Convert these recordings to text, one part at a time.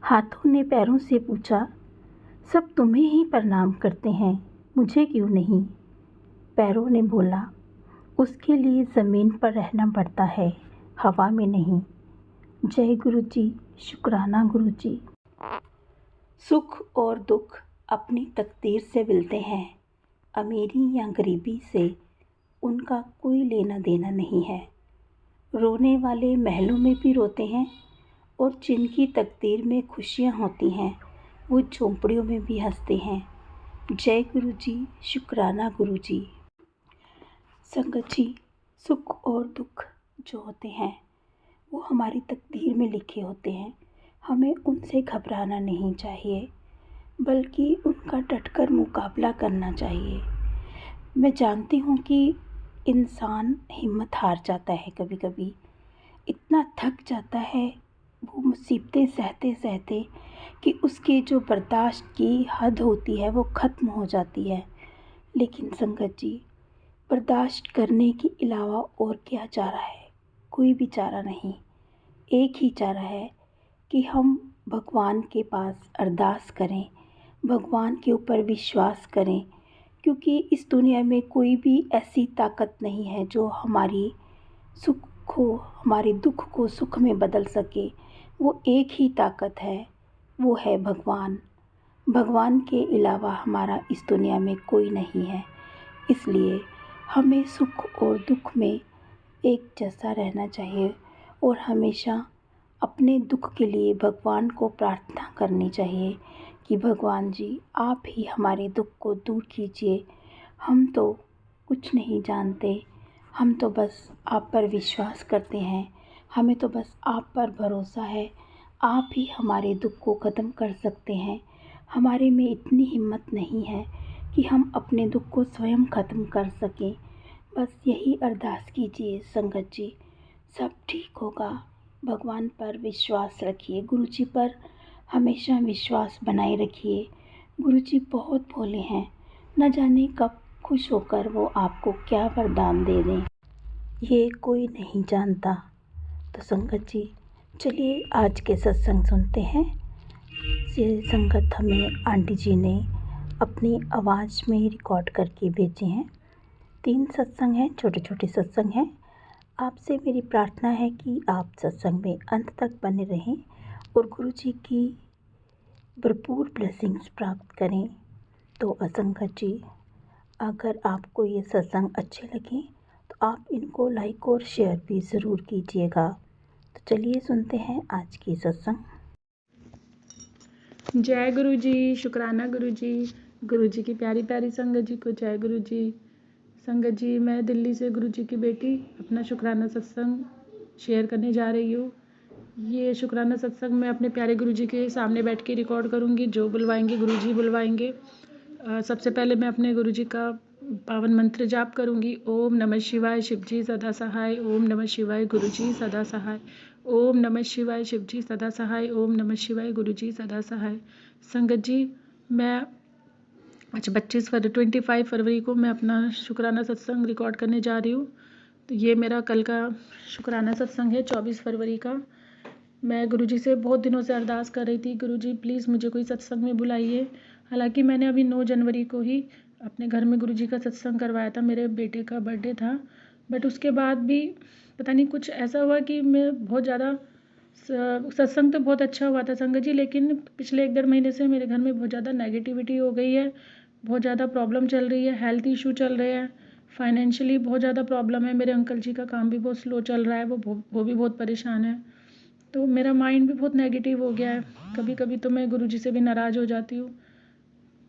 हाथों ने पैरों से पूछा, सब तुम्हें ही प्रणाम करते हैं, मुझे क्यों नहीं? पैरों ने बोला, उसके लिए ज़मीन पर रहना पड़ता है, हवा में नहीं। जय गुरु जी, शुक्राना गुरु जी। सुख और दुख अपनी तकदीर से मिलते हैं, अमीरी या गरीबी से उनका कोई लेना देना नहीं है। रोने वाले महलों में भी रोते हैं और जिनकी तकदीर में खुशियाँ होती हैं वो झोंपड़ियों में भी हंसते हैं। जय गुरु जी, शुक्राना गुरु जी। संगत जी, सुख और दुख जो होते हैं वो हमारी तकदीर में लिखे होते हैं। हमें उनसे घबराना नहीं चाहिए, बल्कि उनका डटकर मुकाबला करना चाहिए। मैं जानती हूँ कि इंसान हिम्मत हार जाता है, कभी कभी इतना थक जाता है वो मुसीबतें सहते सहते कि उसकी जो बर्दाश्त की हद होती है वो ख़त्म हो जाती है। लेकिन संगत जी, बर्दाश्त करने के अलावा और क्या चारा है? कोई भी चारा नहीं। एक ही चारा है कि हम भगवान के पास अरदास करें, भगवान के ऊपर विश्वास करें, क्योंकि इस दुनिया में कोई भी ऐसी ताकत नहीं है जो हमारी हमारे दुख को सुख में बदल सके। वो एक ही ताकत है, वो है भगवान। भगवान के अलावा हमारा इस दुनिया में कोई नहीं है। इसलिए हमें सुख और दुख में एक जैसा रहना चाहिए और हमेशा अपने दुख के लिए भगवान को प्रार्थना करनी चाहिए कि भगवान जी, आप ही हमारे दुख को दूर कीजिए। हम तो कुछ नहीं जानते, हम तो बस आप पर विश्वास करते हैं, हमें तो बस आप पर भरोसा है। आप ही हमारे दुख को ख़त्म कर सकते हैं। हमारे में इतनी हिम्मत नहीं है कि हम अपने दुख को स्वयं ख़त्म कर सकें। बस यही अरदास कीजिए संगत जी, सब ठीक होगा। भगवान पर विश्वास रखिए, गुरु जी पर हमेशा विश्वास बनाए रखिए। गुरु जी बहुत भोले हैं, न जाने कब खुश होकर वो आपको क्या वरदान दे दें, ये कोई नहीं जानता। तो संगत जी, चलिए आज के सत्संग सुनते हैं। ये संगत हमें आंटी जी ने अपनी आवाज़ में रिकॉर्ड करके भेजे हैं। 3 सत्संग हैं, छोटे छोटे सत्संग हैं। आपसे मेरी प्रार्थना है कि आप सत्संग में अंत तक बने रहें और गुरु जी की भरपूर ब्लेसिंग्स प्राप्त करें। तो असंगत जी, अगर आपको ये सत्संग अच्छे लगे तो आप इनको लाइक और शेयर भी ज़रूर कीजिएगा। तो चलिए सुनते हैं आज की सत्संग। जय गुरु जी, शुक्राना गुरु जी की प्यारी प्यारी संगत जी को जय गुरु जी। संगत जी, मैं दिल्ली से गुरु जी की बेटी अपना शुक्राना सत्संग शेयर करने जा रही हूँ। ये शुक्राना सत्संग मैं अपने प्यारे गुरु जी के सामने बैठ के रिकॉर्ड करूँगी, जो बुलवाएंगे गुरु जी बुलवाएंगे। सबसे पहले मैं अपने गुरु जी का पावन मंत्र जाप करूँगी। ओम नमः शिवाय, शिव जी सदा सहाय। ओम नमः शिवाय, गुरु जी सदा सहाय। ओम नमः शिवाय, शिव जी सदा सहाय। ओम नमः शिवाय, गुरु जी सदा सहाय। संगत जी, मैं आज 25 फरवरी को मैं अपना शुक्राना सत्संग रिकॉर्ड करने जा रही हूँ। तो ये मेरा कल का शुक्राना सत्संग है, 24 फरवरी का। मैं गुरुजी से बहुत दिनों से अरदास कर रही थी, गुरुजी प्लीज़ मुझे कोई सत्संग में बुलाइए। हालांकि मैंने अभी 9 जनवरी को ही अपने घर में गुरुजी का सत्संग करवाया था, मेरे बेटे का बर्थडे था। बट उसके बाद भी पता नहीं कुछ ऐसा हुआ कि मैं बहुत ज़्यादा सत्संग तो बहुत अच्छा हुआ था संगत जी, लेकिन पिछले 1 डेढ़ महीने से मेरे घर में बहुत ज़्यादा नेगेटिविटी हो गई है, बहुत ज़्यादा प्रॉब्लम चल रही है, हेल्थ इशू चल रहे हैं, फाइनेंशियली बहुत ज़्यादा प्रॉब्लम है। मेरे अंकल जी का काम भी बहुत स्लो चल रहा है, वो भी बहुत परेशान है। तो मेरा माइंड भी बहुत नेगेटिव हो गया है। कभी कभी तो मैं गुरुजी से भी नाराज़ हो जाती हूँ।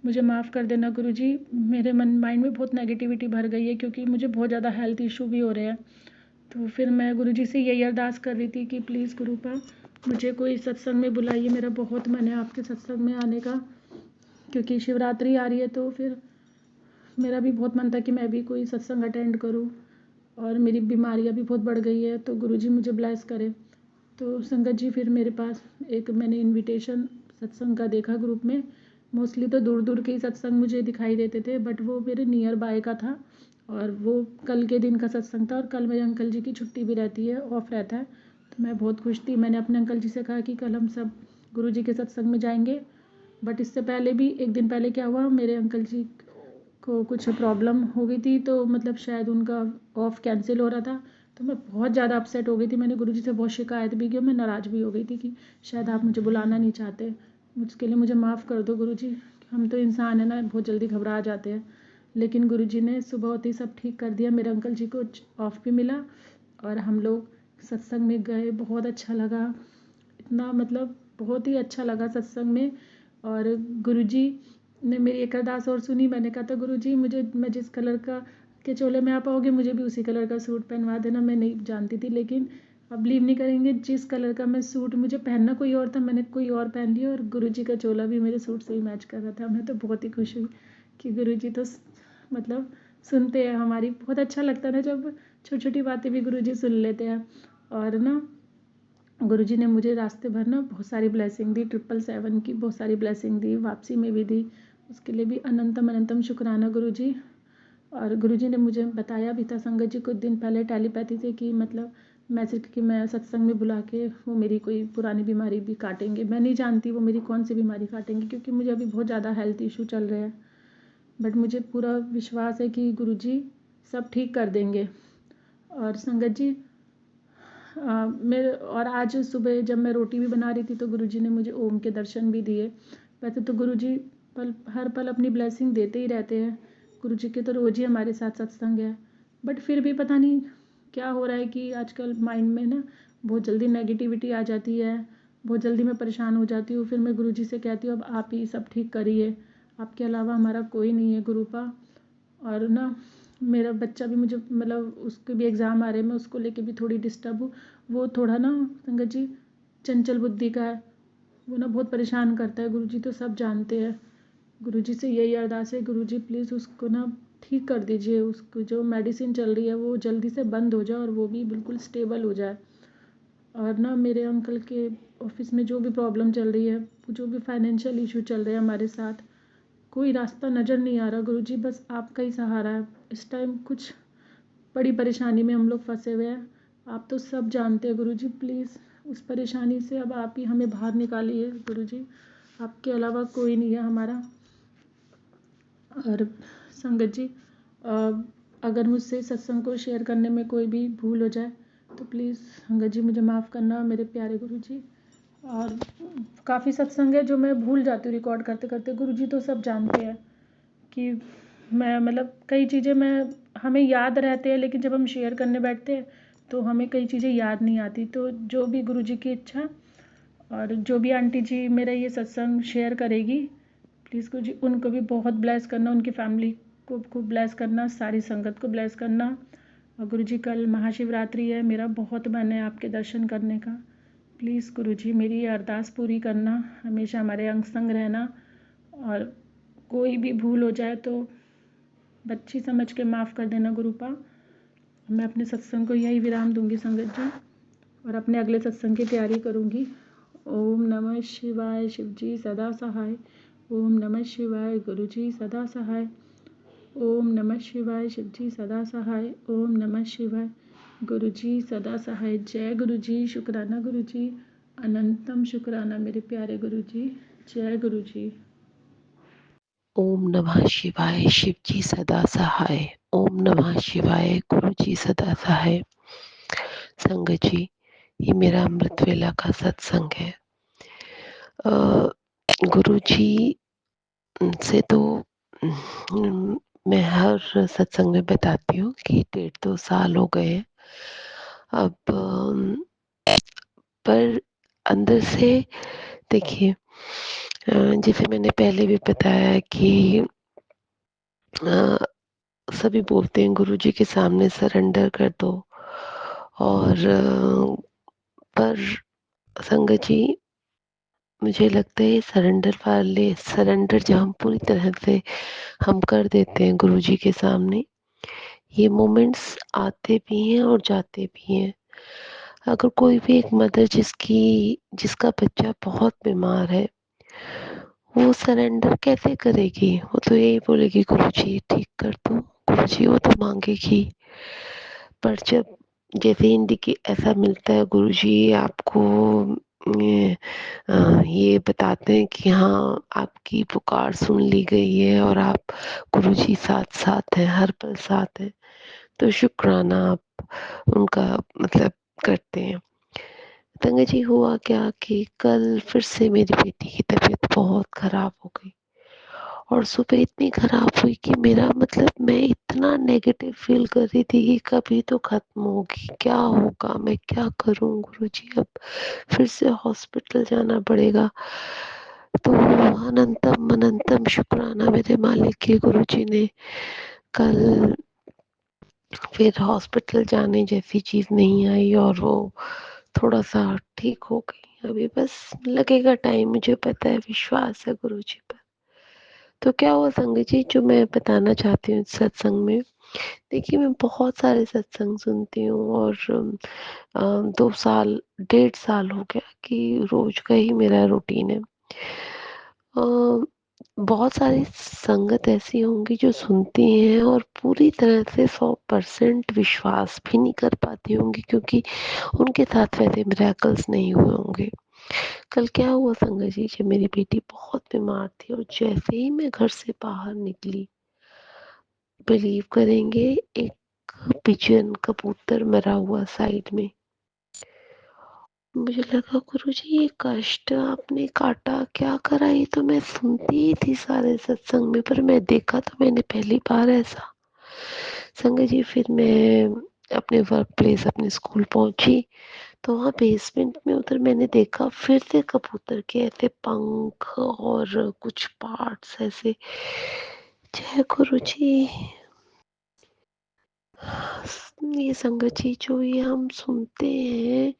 मुझे माफ़ कर देना गुरुजी, मेरे माइंड में बहुत नेगेटिविटी भर गई है, क्योंकि मुझे बहुत ज़्यादा हेल्थ इशू भी हो रहे हैं। तो फिर मैं गुरुजी से यही अरदास कर रही थी कि प्लीज़ गुरुपा मुझे कोई सत्संग में बुलाइए। मेरा बहुत मन है आपके सत्संग में आने का, क्योंकि शिवरात्रि आ रही है, तो फिर मेरा भी बहुत मन था कि मैं भी कोई सत्संग अटेंड करूं। और मेरी बीमारियां भी बहुत बढ़ गई है, तो गुरुजी मुझे ब्लेस करें। तो संगत जी, फिर मेरे पास एक मैंने इनविटेशन सत्संग का देखा ग्रुप में। मोस्टली तो दूर दूर के ही सत्संग मुझे दिखाई देते थे, बट वो मेरे नियर बाय का था और वो कल के दिन का सत्संग था। और कल मेरे अंकल जी की छुट्टी भी रहती है, ऑफ रहता है, तो मैं बहुत खुश थी। मैंने अपने अंकल जी से कहा कि कल हम सब गुरुजी के सत्संग में जाएंगे। बट इससे पहले भी एक दिन पहले क्या हुआ, मेरे अंकल जी को कुछ प्रॉब्लम हो गई थी, तो मतलब शायद उनका ऑफ कैंसिल हो रहा था, तो मैं बहुत ज़्यादा अपसेट हो गई थी। मैंने गुरुजी से बहुत शिकायत भी की, मैं नाराज़ भी हो गई थी कि शायद आप मुझे बुलाना नहीं चाहते। उसके लिए मुझे माफ़ कर दो गुरुजी, हम तो इंसान है ना, बहुत जल्दी घबरा जाते हैं। लेकिन गुरुजी ने सुबह होते ही सब ठीक कर दिया। मेरे अंकल जी को ऑफ भी मिला और हम लोग सत्संग में गए। बहुत अच्छा लगा, इतना मतलब बहुत ही अच्छा लगा सत्संग में। और गुरुजी ने मेरी एक अरदास और सुनी। मैंने कहा था गुरुजी मुझे, मैं जिस कलर का के चोले में आप आओगे मुझे भी उसी कलर का सूट पहनवा देना। मैं नहीं जानती थी, लेकिन अब बिलीव नहीं करेंगे, जिस कलर का मैं सूट, मुझे पहनना कोई और था, मैंने कोई और पहन लिया और गुरुजी का चोला भी मेरे सूट से ही मैच कर रहा था। मैं तो बहुत ही खुश हुई कि गुरुजी तो मतलब सुनते हैं हमारी। बहुत अच्छा लगता है ना जब छोटी छोटी बातें भी गुरुजी सुन लेते हैं। और ना गुरुजी ने मुझे रास्ते भर ना बहुत सारी ब्लेसिंग दी, 777 की बहुत सारी ब्लेसिंग दी, वापसी में भी दी। उसके लिए भी अनंतम अनंतम शुक्राना गुरुजी। और गुरुजी ने मुझे बताया भी था संगत जी कुछ दिन पहले टेलीपैथी से कि मतलब मैसेज कि मैं सत्संग में बुला के वो मेरी कोई पुरानी बीमारी भी काटेंगे। मैं नहीं जानती वो मेरी कौन सी बीमारी काटेंगे, क्योंकि मुझे अभी बहुत ज़्यादा हेल्थ इशू चल रहे हैं। बट मुझे पूरा विश्वास है कि गुरुजी सब ठीक कर देंगे। और संगत जी मेरे, और आज सुबह जब मैं रोटी भी बना रही थी तो गुरुजी ने मुझे ओम के दर्शन भी दिए। वैसे तो गुरुजी हर पल अपनी ब्लेसिंग देते ही रहते हैं। गुरुजी के तो रोज़ ही हमारे साथ सत्संग है। बट फिर भी पता नहीं क्या हो रहा है कि आजकल माइंड में ना बहुत जल्दी नेगेटिविटी आ जाती है, बहुत जल्दी मैं परेशान हो जाती हूँ। फिर मैं गुरुजी से कहती हूँ अब आप ही सब ठीक करिए, आपके अलावा हमारा कोई नहीं है गुरुपा। और ना मेरा बच्चा भी मुझे मतलब उसके भी एग्ज़ाम आ रहे हैं, मैं उसको लेके भी थोड़ी डिस्टर्ब हूँ। वो थोड़ा ना संगत जी चंचल बुद्धि का है, वो ना बहुत परेशान करता है। गुरुजी तो सब जानते हैं। गुरुजी से यही अरदास है, गुरुजी प्लीज़ उसको ना ठीक कर दीजिए, उसको जो मेडिसिन चल रही है वो जल्दी से बंद हो जाए और वो भी बिल्कुल स्टेबल हो जाए। और ना मेरे अंकल के ऑफिस में जो भी प्रॉब्लम चल रही है, जो भी फाइनेंशियल इशू चल रहे हैं हमारे साथ, कोई रास्ता नज़र नहीं आ रहा गुरुजी, बस आपका ही सहारा है। इस टाइम कुछ बड़ी परेशानी में हम लोग फंसे हुए हैं। आप तो सब जानते हैं गुरुजी, प्लीज़ उस परेशानी से अब आप ही हमें बाहर निकालिए गुरुजी, आपके अलावा कोई नहीं है हमारा। और संगत जी अगर मुझसे सत्संग को शेयर करने में कोई भी भूल हो जाए तो प्लीज़ संगत जी मुझे माफ़ करना मेरे प्यारे गुरुजी। और काफ़ी सत्संग है जो मैं भूल जाती हूँ रिकॉर्ड करते करते। गुरुजी तो सब जानते हैं कि मैं मतलब कई चीज़ें मैं हमें याद रहते हैं, लेकिन जब हम शेयर करने बैठते हैं तो हमें कई चीज़ें याद नहीं आती। तो जो भी गुरुजी की इच्छा, और जो भी आंटी जी मेरा ये सत्संग शेयर करेगी, प्लीज़ गुरुजी उनको भी बहुत ब्लेस करना, उनकी फैमिली को खूब ब्लेस करना, सारी संगत को ब्लेस करना। और गुरुजी कल महाशिवरात्रि है, मेरा बहुत मन है आपके दर्शन करने का। प्लीज़ गुरुजी मेरी ये अरदास पूरी करना, हमेशा हमारे अंग संग रहना। और कोई भी भूल हो जाए तो बच्ची समझ के माफ़ कर देना गुरुपा। मैं अपने सत्संग को यही विराम दूंगी संगत जी, और अपने अगले सत्संग की तैयारी करूंगी। ओम नमः शिवाय, शिवजी सदा सहाय। ओम नमः शिवाय, गुरुजी सदा सहाय। ओम नमः शिवाय, शिवजी सदा सहाय। ओम नमः शिवाय, गुरुजी सदा सहाय। जय गुरुजी, शुक्राना गुरुजी, अनंतम शुक्राना मेरे प्यारे गुरुजी। जय गुरुजी। ओम नमः शिवाय, शिवजी सदा सहाय। ओम नमः शिवाय, गुरुजी सदा सहाय। संगत जी, ये मेरा अमृत वेला का सत्संग है। गुरुजी से तो मैं हर सत्संग में बताती हूँ कि 1.5-2 साल हो गए हैं अब। पर अंदर से देखिए, जैसे मैंने पहले भी बताया कि सभी बोलते हैं गुरुजी के सामने सरेंडर कर दो, और पर संगत जी मुझे लगता है सरेंडर जब हम पूरी तरह से हम कर देते हैं गुरुजी के सामने, ये मोमेंट्स आते भी हैं और जाते भी हैं। अगर कोई भी एक मदर जिसका बच्चा बहुत बीमार है, वो सरेंडर कैसे करेगी? वो तो यही बोलेगी गुरुजी ठीक कर दो, गुरुजी वो तो मांगेगी। पर जब जैसे इंडिकेट ऐसा मिलता है गुरुजी आपको ये बताते हैं कि हाँ, आपकी पुकार सुन ली गई है और आप गुरुजी साथ साथ हैं, हर पल साथ हैं। तो शुक्राना आप उनका मतलब करते हैं। संगत जी, हुआ क्या कि कल फिर से मेरी बेटी की तबीयत बहुत खराब हो गई और सुबह इतनी खराब हुई कि मेरा मतलब मैं इतना नेगेटिव फील कर रही थी कि कभी तो खत्म होगी, क्या होगा, मैं क्या करूं गुरुजी, अब फिर से हॉस्पिटल जाना पड़ेगा। तो अनंतम अनंतम शुक्राना मेरे मालिक के, गुरुजी ने कल फिर हॉस्पिटल जाने जैसी चीज नहीं आई और वो थोड़ा सा ठीक हो गई। अभी बस लगेगा टाइम, मुझे पता है, विश्वास है गुरुजी पर। तो क्या हुआ संगत जी, जो मैं बताना चाहती हूँ इस सत्संग में, देखिए मैं बहुत सारे सत्संग सुनती हूँ और 2 साल 1.5 साल हो गया कि रोज का ही मेरा रूटीन है। अ, बहुत सारी संगत ऐसी होंगी जो सुनती हैं और पूरी तरह से 100% विश्वास भी नहीं कर पाती होंगी, क्योंकि उनके साथ वैसे मिरेकल्स नहीं हुए होंगे। कल क्या हुआ संगत जी, जब मेरी बेटी बहुत बीमार थी और जैसे ही मैं घर से बाहर निकली, बिलीव करेंगे, एक पिजन कबूतर मरा हुआ साइड में। मुझे लगा गुरुजी ये कष्ट आपने काटा, क्या करा, ये तो मैं सुनती ही थी सारे सत्संग में, पर मैं देखा तो मैंने पहली बार ऐसा। संगत जी, फिर मैं अपने वर्क प्लेस, अपने स्कूल पहुंची तो वहाँ बेसमेंट में उधर मैंने देखा फिर से कबूतर के ऐसे पंख और कुछ पार्ट्स ऐसे। जय गुरुजी। ये संगत जी, जो ये हम सुनते हैं,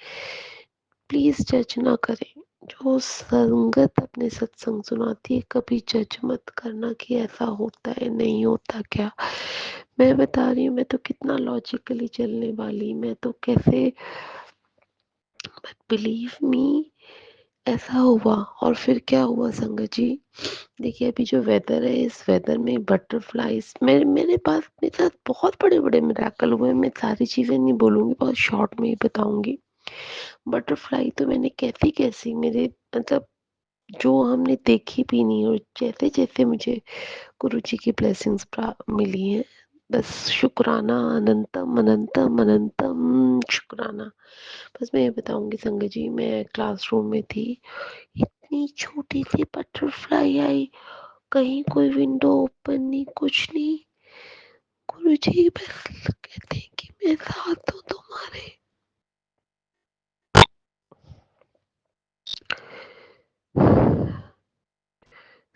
प्लीज जज ना करें। जो संगत अपने सत्संग सुनाती है, कभी जज मत करना कि ऐसा होता है नहीं होता क्या। मैं बता रही हूँ, मैं तो कितना लॉजिकली चलने वाली, मैं तो कैसे, बट बिलीव मी, ऐसा हुआ। और फिर क्या हुआ संगत जी, देखिए अभी जो वेदर है, इस वेदर में बटरफ्लाईज, मेरे पास, मेरे साथ बहुत बड़े बड़े मिराकल हुए। मैं सारी चीजें नहीं बोलूंगी, बहुत शॉर्ट में ही बताऊंगी। बटरफ्लाई तो मैंने कैसी कैसी, मेरे मतलब जो हमने देखी भी नहीं, और जैसे जैसे मुझे गुरु जी की ब्लेसिंग्स मिली हैं, बस शुक्राना, अनंतम अनंतम अनंतम शुक्राना। बस मैं ये बताऊंगी संगत जी, मैं क्लासरूम में थी, इतनी छोटी सी बटरफ्लाई आई, कहीं कोई विंडो ओपन नहीं, कुछ नहीं। गुरुजी बस कहते हैं कि मैं साथ हूँ तुम्हारे।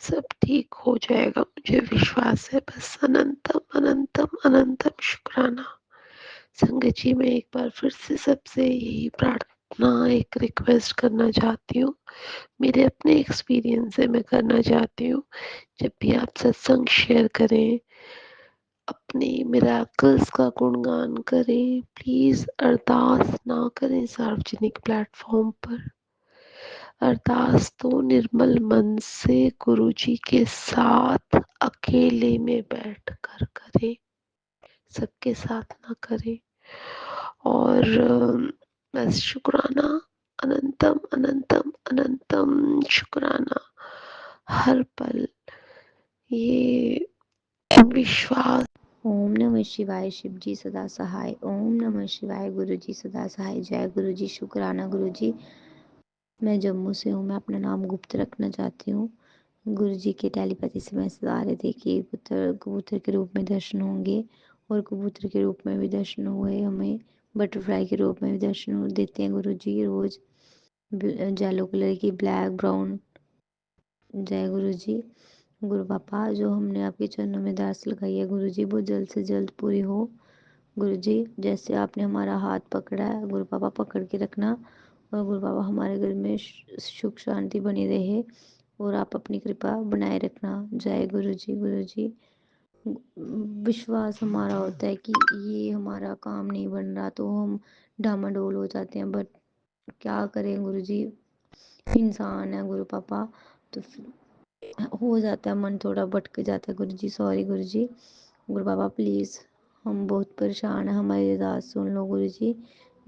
सब ठीक हो जाएगा, मुझे विश्वास है, बस अनंतम अनंतम अनंतम शुक्राना। संगत जी, मैं एक बार फिर से सबसे यही प्रार्थना, एक रिक्वेस्ट करना चाहती हूँ, मेरे अपने एक्सपीरियंस से मैं करना चाहती हूँ। जब भी आप सत्संग शेयर करें, अपने मिराकल्स का गुणगान करें, प्लीज अरदास ना करें सार्वजनिक प्लेटफॉर्म पर। अरदास तो निर्मल मन से गुरुजी के साथ अकेले में बैठकर करें, सबके साथ ना करें। और बस शुक्राना, अनंतम अनंतम अनंतम शुक्राना, हर पल ये विश्वास। ओम नमः शिवाय, शिव जी सदा सहाय। ओम नमः शिवाय, गुरु जी सदा सहाय। जय गुरु जी, शुक्राना गुरु जी। मैं जम्मू से हूँ, मैं अपना नाम गुप्त रखना चाहती हूँ। गुरु जी के टेलीपैथी से मैसेज आ रहे थे कि कबूतर कबूतर के रूप में दर्शन होंगे, और कबूतर के रूप में भी दर्शन हुए हमें, बटरफ्लाई के रूप में भी दर्शन देते हैं गुरु जी रोज, येलो कलर की, ब्लैक ब्राउन। जय गुरु जी। गुरु पापा, जो हमने आपके चरणों में दास लगाई है गुरु जी, वो जल्द से जल्द पूरी हो। गुरु जी, जैसे आपने हमारा हाथ पकड़ा है गुरु पापा, पकड़ के रखना, और गुरु पापा हमारे घर में सुख शांति बनी रहे, और आप अपनी कृपा बनाए रखना। जय गुरु जी। गुरु जी, विश्वास हमारा होता है कि ये हमारा काम नहीं बन रहा तो हम डामाडोल हो जाते हैं, बट क्या करें गुरु जी, इंसान है गुरु पापा, तो हो जाता है, मन थोड़ा भटक जाता है गुरु जी, sorry Guru ji. Guru Baba please, हम बहुत परेशान हैं, हमारी अरदास सुन लो गुरु जी।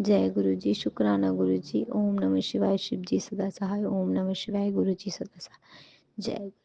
जय गुरु जी, शुक्राना गुरु जी। ओम नमः शिवाय, शिव जी सदा सहाय। ओम नमः शिवाय, गुरु जी सदा सहाय। जय गुरु।